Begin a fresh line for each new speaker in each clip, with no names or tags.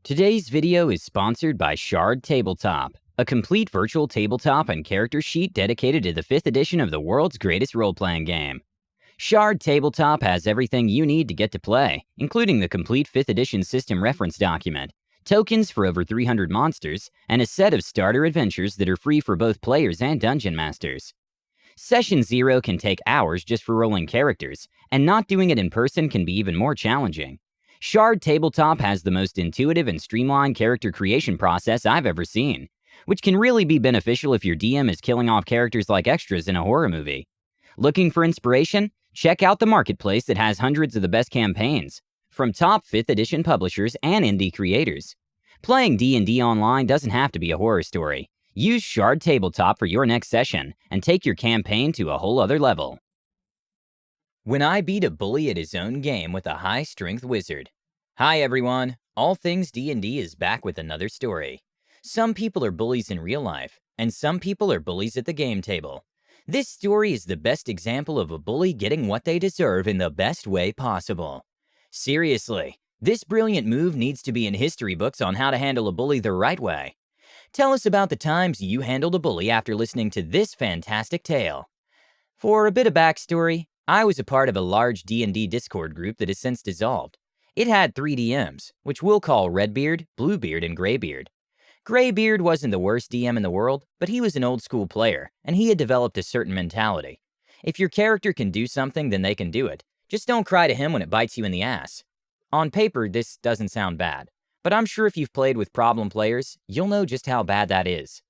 Today's video is sponsored by Shard Tabletop, a complete virtual tabletop and character sheet dedicated to the 5th edition of the world's greatest role-playing game. Shard Tabletop has everything you need to get to play, including the complete 5th edition system reference document, tokens for over 300 monsters, and a set of starter adventures that are free for both players and dungeon masters. Session 0 can take hours just for rolling characters, and not doing it in person can be even more challenging. Shard Tabletop has the most intuitive and streamlined character creation process I've ever seen, which can really be beneficial if your DM is killing off characters like extras in a horror movie. Looking for inspiration? Check out the marketplace that has hundreds of the best campaigns, from top 5th edition publishers and indie creators. Playing D&D online doesn't have to be a horror story. Use Shard Tabletop for your next session and take your campaign to a whole other level. When I beat a bully at his own game with a high-strength wizard. Hi everyone, All Things D&D is back with another story. Some people are bullies in real life, and some people are bullies at the game table. This story is the best example of a bully getting what they deserve in the best way possible. Seriously, this brilliant move needs to be in history books on how to handle a bully the right way. Tell us about the times you handled a bully after listening to this fantastic tale. For a bit of backstory, I was a part of a large D&D Discord group that has since dissolved. It had 3 DMs, which we'll call Redbeard, Bluebeard, and Graybeard. Graybeard wasn't the worst DM in the world, but he was an old school player, and he had developed a certain mentality. If your character can do something, then they can do it. Just don't cry to him when it bites you in the ass. On paper, this doesn't sound bad, but I'm sure if you've played with problem players, you'll know just how bad that is.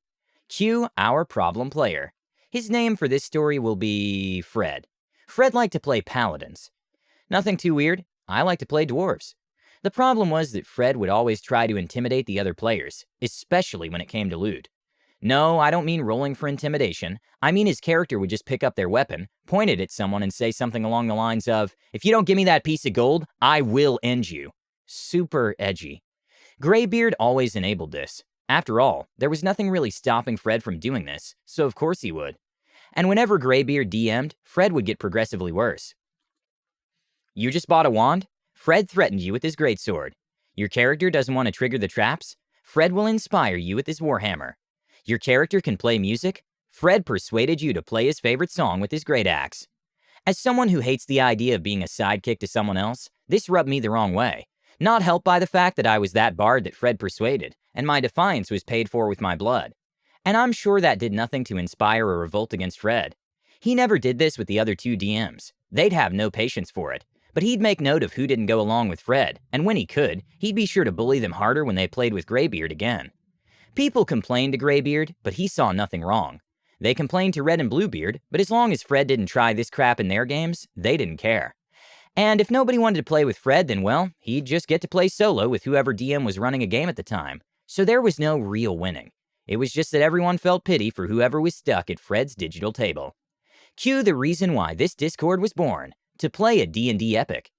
Cue our problem player. His name for this story will be Fred. Fred liked to play paladins. Nothing too weird, I like to play dwarves. The problem was that Fred would always try to intimidate the other players, especially when it came to loot. No, I don't mean rolling for intimidation. I mean his character would just pick up their weapon, point it at someone, and say something along the lines of, "If you don't give me that piece of gold, I will end you." Super edgy. Graybeard always enabled this. After all, there was nothing really stopping Fred from doing this, so of course he would. And whenever Graybeard DM'd, Fred would get progressively worse. You just bought a wand? Fred threatened you with his greatsword. Your character doesn't want to trigger the traps? Fred will inspire you with his warhammer. Your character can play music? Fred persuaded you to play his favorite song with his great axe. As someone who hates the idea of being a sidekick to someone else, this rubbed me the wrong way. Not helped by the fact that I was that bard that Fred persuaded, and my defiance was paid for with my blood. And I'm sure that did nothing to inspire a revolt against Fred. He never did this with the other 2 DMs. They'd have no patience for it. But he'd make note of who didn't go along with Fred, and when he could, he'd be sure to bully them harder when they played with Graybeard again. People complained to Graybeard, but he saw nothing wrong. They complained to Red and Bluebeard, but as long as Fred didn't try this crap in their games, they didn't care. And if nobody wanted to play with Fred, then well, he'd just get to play solo with whoever DM was running a game at the time. So there was no real winning. It was just that everyone felt pity for whoever was stuck at Fred's digital table. Cue the reason why this Discord was born, to play a D&D epic.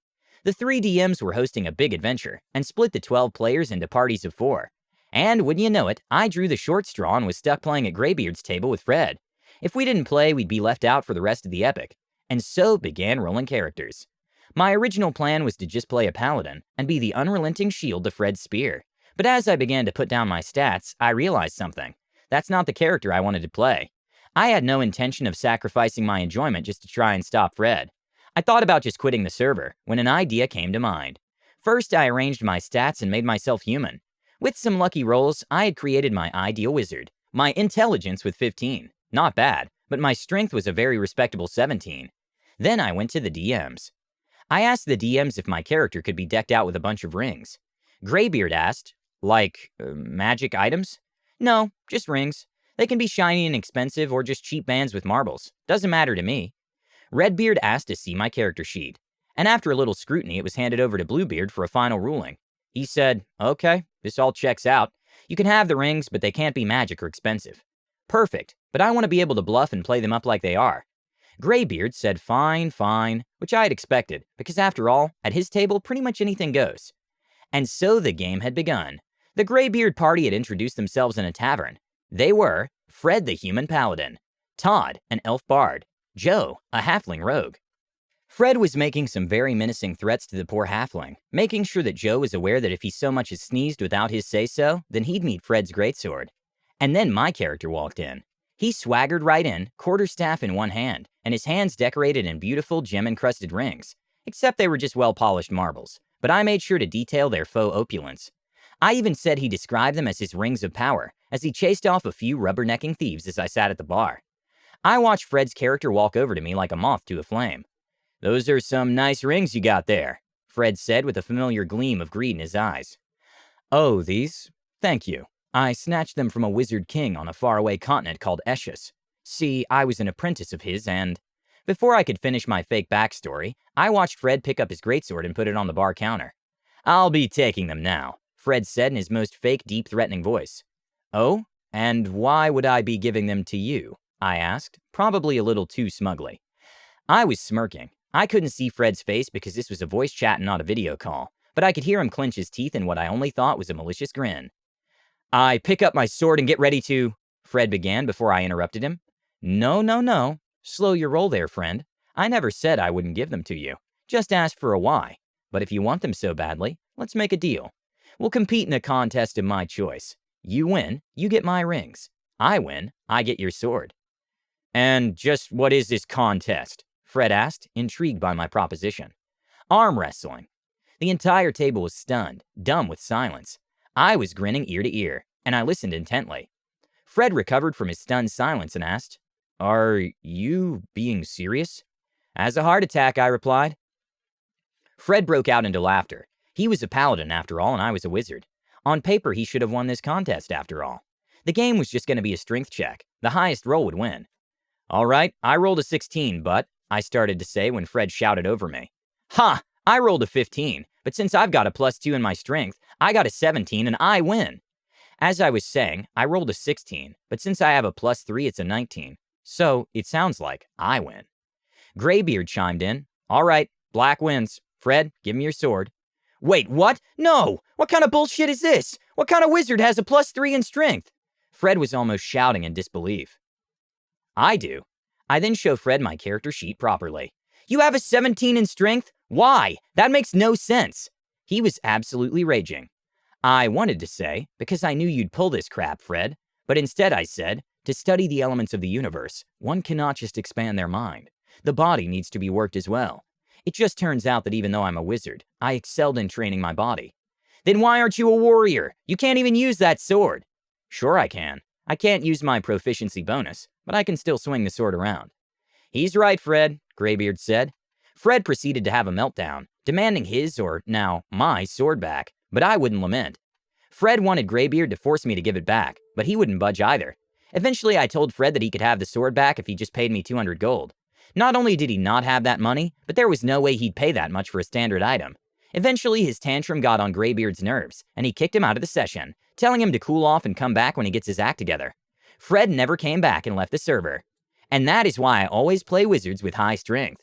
The 3 DMs were hosting a big adventure, and split the 12 players into parties of 4. And wouldn't you know it, I drew the short straw and was stuck playing at Graybeard's table with Fred. If we didn't play, we'd be left out for the rest of the epic. And so began rolling characters. My original plan was to just play a paladin, and be the unrelenting shield to Fred's spear. But as I began to put down my stats, I realized something. That's not the character I wanted to play. I had no intention of sacrificing my enjoyment just to try and stop Fred. I thought about just quitting the server, when an idea came to mind. First, I arranged my stats and made myself human. With some lucky rolls, I had created my ideal wizard. My intelligence with 15. Not bad, but my strength was a very respectable 17. Then I went to the DMs. I asked the DMs if my character could be decked out with a bunch of rings. Graybeard asked, magic items? No, just rings. They can be shiny and expensive or just cheap bands with marbles. Doesn't matter to me. Redbeard asked to see my character sheet, and after a little scrutiny, it was handed over to Bluebeard for a final ruling. He said, "Okay, this all checks out. You can have the rings, but they can't be magic or expensive." Perfect, but I want to be able to bluff and play them up like they are. Graybeard said fine, which I had expected, because after all, at his table, pretty much anything goes. And so the game had begun. The Graybeard party had introduced themselves in a tavern. They were Fred the human paladin, Todd, an elf bard, Joe, a halfling rogue. Fred was making some very menacing threats to the poor halfling, making sure that Joe was aware that if he so much as sneezed without his say-so, then he'd meet Fred's greatsword. And then my character walked in. He swaggered right in, quarterstaff in one hand, and his hands decorated in beautiful gem-encrusted rings, except they were just well-polished marbles, but I made sure to detail their faux opulence. I even said he described them as his rings of power, as he chased off a few rubbernecking thieves as I sat at the bar. I watched Fred's character walk over to me like a moth to a flame. "Those are some nice rings you got there," Fred said with a familiar gleam of greed in his eyes. "Oh, these? Thank you. I snatched them from a wizard king on a faraway continent called Esches. See, I was an apprentice of his and..." Before I could finish my fake backstory, I watched Fred pick up his greatsword and put it on the bar counter. "I'll be taking them now," Fred said in his most fake, deep, threatening voice. "Oh? And why would I be giving them to you?" I asked, probably a little too smugly. I was smirking. I couldn't see Fred's face because this was a voice chat and not a video call, but I could hear him clench his teeth in what I only thought was a malicious grin. "I pick up my sword and get ready to..." Fred began before I interrupted him. No. Slow your roll there, friend. I never said I wouldn't give them to you. Just asked for a why. But if you want them so badly, let's make a deal. We'll compete in a contest of my choice. You win, you get my rings. I win, I get your sword." "And just what is this contest?" Fred asked, intrigued by my proposition. "Arm wrestling." The entire table was stunned, dumb with silence. I was grinning ear to ear, and I listened intently. Fred recovered from his stunned silence and asked, "Are you being serious?" "As a heart attack," I replied. Fred broke out into laughter. He was a paladin after all, and I was a wizard. On paper, he should have won this contest after all. The game was just going to be a strength check. The highest roll would win. "All right, I rolled a 16, but..." I started to say when Fred shouted over me. "Ha! I rolled a 15, but since I've got a +2 in my strength, I got a 17 and I win." As I was saying, I rolled a 16, but since I have a +3, it's a 19. So, it sounds like I win. Graybeard chimed in. "All right, black wins. Fred, give me your sword." "Wait, what? No! What kind of bullshit is this? What kind of wizard has a +3 in strength?" Fred was almost shouting in disbelief. "I do." I then show Fred my character sheet properly. "You have a 17 in strength? Why? That makes no sense." He was absolutely raging. I wanted to say, "Because I knew you'd pull this crap, Fred." But instead I said, "To study the elements of the universe, one cannot just expand their mind. The body needs to be worked as well. It just turns out that even though I'm a wizard, I excelled in training my body." "Then why aren't you a warrior? You can't even use that sword." "Sure I can. I can't use my proficiency bonus, but I can still swing the sword around." "He's right, Fred," Graybeard said. Fred proceeded to have a meltdown, demanding his, or now my, sword back, but I wouldn't lament. Fred wanted Graybeard to force me to give it back, but he wouldn't budge either. Eventually, I told Fred that he could have the sword back if he just paid me 200 gold. Not only did he not have that money, but there was no way he'd pay that much for a standard item. Eventually, his tantrum got on Graybeard's nerves, and he kicked him out of the session, telling him to cool off and come back when he gets his act together. Fred never came back and left the server. And that is why I always play wizards with high strength.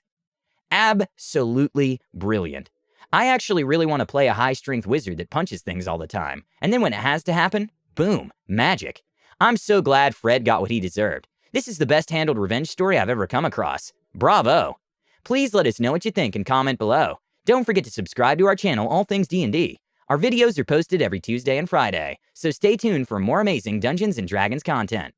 Absolutely brilliant. I actually really want to play a high-strength wizard that punches things all the time, and then when it has to happen, boom, magic. I'm so glad Fred got what he deserved. This is the best-handled revenge story I've ever come across. Bravo! Please let us know what you think and comment below. Don't forget to subscribe to our channel, All Things D&D. Our videos are posted every Tuesday and Friday, so stay tuned for more amazing Dungeons & Dragons content.